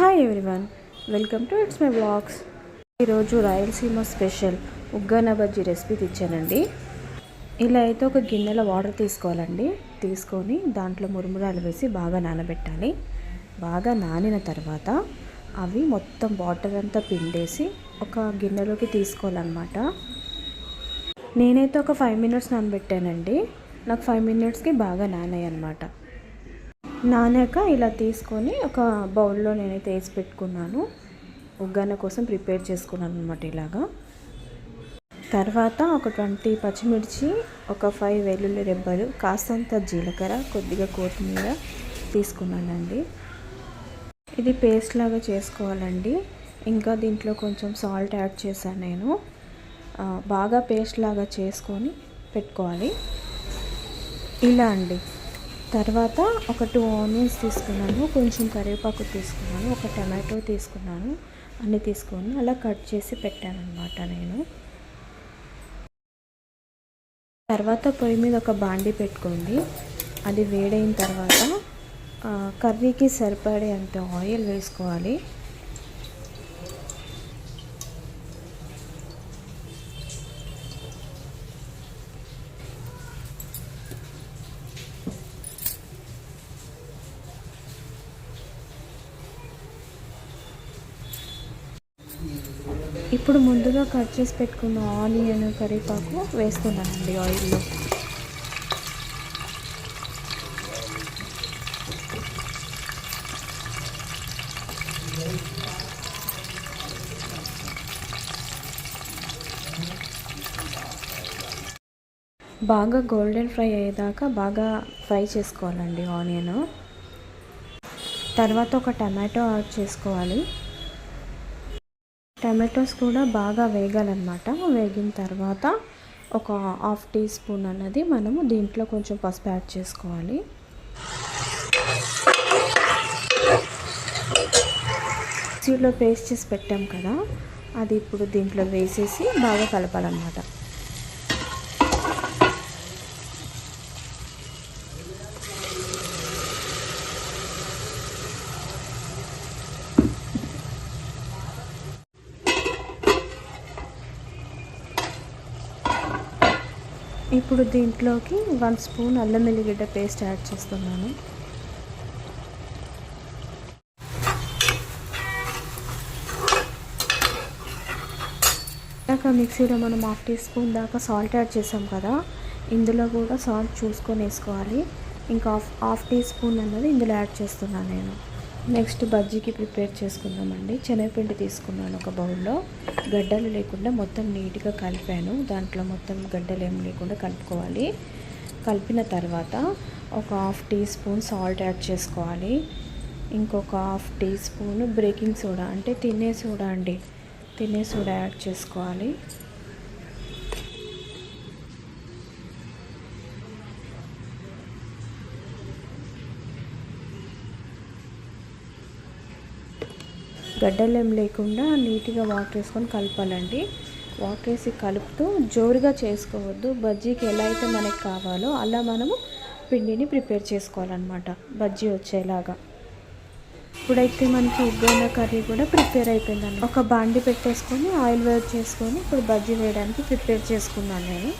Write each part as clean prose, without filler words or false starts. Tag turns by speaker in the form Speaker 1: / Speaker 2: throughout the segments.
Speaker 1: Hi everyone, welcome to its my blogs. ఈరోజు Rayalaseema special uggani bajji recipe తెచ్చానండి. ఇలా అయితే ఒక గిన్నెలో వాటర్ తీసుకోవాలండి. తీసుకొని దాంట్లో మురుమురాలు వేసి బాగా నానబెట్టాలి. బాగా నానిన తర్వాత అవి మొత్తం వాటర్ అంతా పిండేసి ఒక గిన్నెలోకి తీసుకోవాలన్నమాట. నేనైతే ఒక 5 minutes నానబెట్టానండి. నాకు 5 minutesకి బాగా నానాయి అన్నమాట. నానాక ఇలా తీసుకొని ఒక బౌల్లో నేనైతే వేసి పెట్టుకున్నాను. ఉగ్గాన కోసం ప్రిపేర్ చేసుకున్నాను అనమాట. ఇలాగా తర్వాత ఒక 20 పచ్చిమిర్చి, ఒక 5 వెల్లుల్లి రెబ్బలు, కాస్తంత జీలకర్ర, కొద్దిగా కొత్తిమీర తీసుకున్నానండి. ఇది పేస్ట్ లాగా చేసుకోవాలండి. ఇంకా దీంట్లో కొంచెం సాల్ట్ యాడ్ చేశాను నేను. బాగా పేస్ట్ లాగా చేసుకొని పెట్టుకోవాలి ఇలా అండి. తర్వాత ఒక 2 ఆనియన్స్ తీసుకున్నాను, కొంచెం కరివేపాకు తీసుకున్నాను, ఒక టమాటో తీసుకున్నాను. అన్నీ తీసుకొని అలా కట్ చేసి పెట్టాను అనమాట నేను. తర్వాత పొయ్యి మీద ఒక బాండీ పెట్టుకోండి. అది వేడైన తర్వాత కర్రీకి సరిపడే అంత ఆయిల్ వేసుకోవాలి. ఇప్పుడు ముందుగా కట్ చేసి పెట్టుకున్న ఆనియన్, కరివేపాకు వేస్తున్నానండి ఆయిల్లో. బాగా గోల్డెన్ ఫ్రై అయ్యేదాకా బాగా ఫ్రై చేసుకోవాలండి ఆనియన్. తర్వాత ఒక టమాటో యాడ్ చేసుకోవాలి. టమాటోస్ కూడా బాగా వేగాలన్నమాట. వేగిన తర్వాత ఒక 1/2 టీ స్పూన్ అన్నది మనము దీంట్లో కొంచెం పసుపు యాడ్ చేసుకోవాలి. మిక్సీలో పేస్ట్ చేసి పెట్టాం కదా, అది ఇప్పుడు దీంట్లో వేసేసి బాగా కలపాలన్నమాట. ఇప్పుడు దీంట్లోకి 1 స్పూన్ అల్లం వెల్లిగడ్డ పేస్ట్ యాడ్ చేస్తున్నాను. ఇందాక మిక్సీలో మనం 1/2 టీ స్పూన్ దాకా సాల్ట్ యాడ్ చేసాం కదా, ఇందులో కూడా సాల్ట్ చూసుకొని వేసుకోవాలి. ఇంకా హాఫ్ టీ స్పూన్ అన్నది ఇందులో యాడ్ చేస్తున్నాను నేను. నెక్స్ట్ బజ్జీకి ప్రిపేర్ చేసుకుందామండి. శనగపిండి తీసుకున్నాను ఒక బౌల్లో. గడ్డలు లేకుండా మొత్తం నీట్గా కలిపాను. దాంట్లో మొత్తం గడ్డలు ఏం లేకుండా కలుపుకోవాలి. కలిపిన తర్వాత ఒక 1/2 టీ స్పూన్ సాల్ట్ యాడ్ చేసుకోవాలి. ఇంకొక 1/2 టీ స్పూన్ బేకింగ్ సోడా, అంటే తినే సోడా అండి, తినే సోడా యాడ్ చేసుకోవాలి. గడ్డలు ఏం లేకుండా నీట్గా వాటర్ వేసుకొని కలపాలండి. వాటర్ వేసి కలుపుతూ జోరుగా చేసుకోవద్దు. బజ్జీకి ఎలా అయితే మనకి కావాలో అలా మనము పిండిని ప్రిపేర్ చేసుకోవాలన్నమాట, బజ్జీ వచ్చేలాగా. ఇప్పుడైతే మనకి ఉగ్గన కర్రీ కూడా ప్రిపేర్ అయిపోయిందండి. ఒక బాండి పెట్టేసుకొని ఆయిల్ వేడి చేసుకొని ఇప్పుడు బజ్జీ వేయడానికి ప్రిపేర్ చేసుకున్నాను నేను.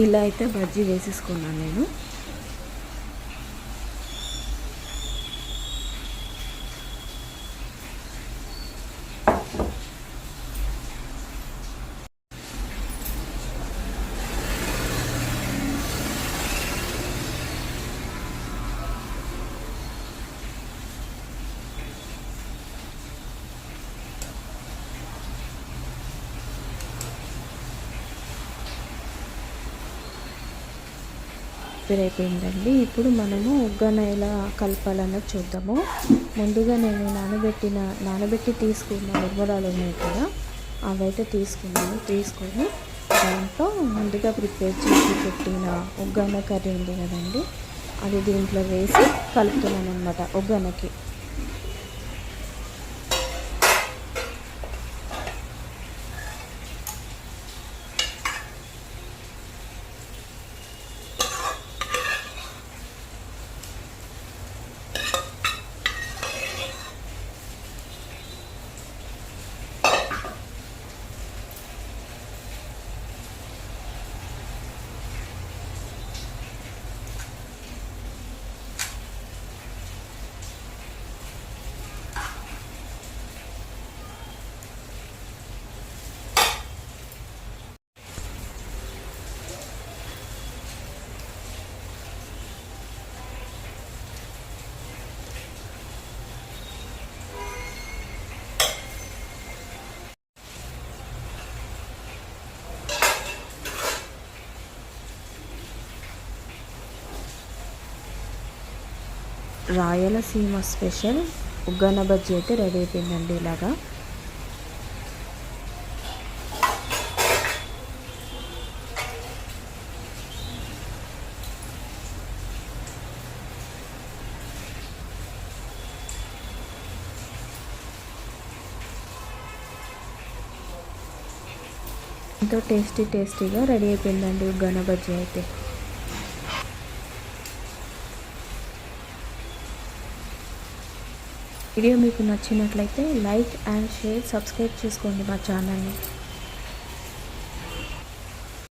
Speaker 1: ఇలా అయితే బజ్జీ వేసేసుకున్నాను నేను. అయిపోయిందండి. ఇప్పుడు మనము ఉగ్గాని ఎలా కలపాలన్నది చూద్దాము. ముందుగా నేను నానబెట్టి తీసుకున్న ఉర్వరాలు ఉన్నాయి కదా, అవైతే తీసుకొని దాంట్లో ముందుగా ప్రిపేర్ చేసి పెట్టిన ఉగ్గాని కర్రీ ఉంది కదండి, అది దీంట్లో వేసి కలుపుతున్నాను అనమాట ఉగ్గానికి. రాయలసీమ స్పెషల్ ఉగ్గాని బజ్జీ అయితే రెడీ అయిపోయిందండి. ఇలాగా ఎంతో టేస్టీగా రెడీ అయిపోయిందండి ఉగ్గాని బజ్జీ అయితే. వీడియో మీకు నచ్చినట్లయితే లైక్ అండ్ షేర్, సబ్స్క్రైబ్ చేసుకోండి మా ఛానల్ని.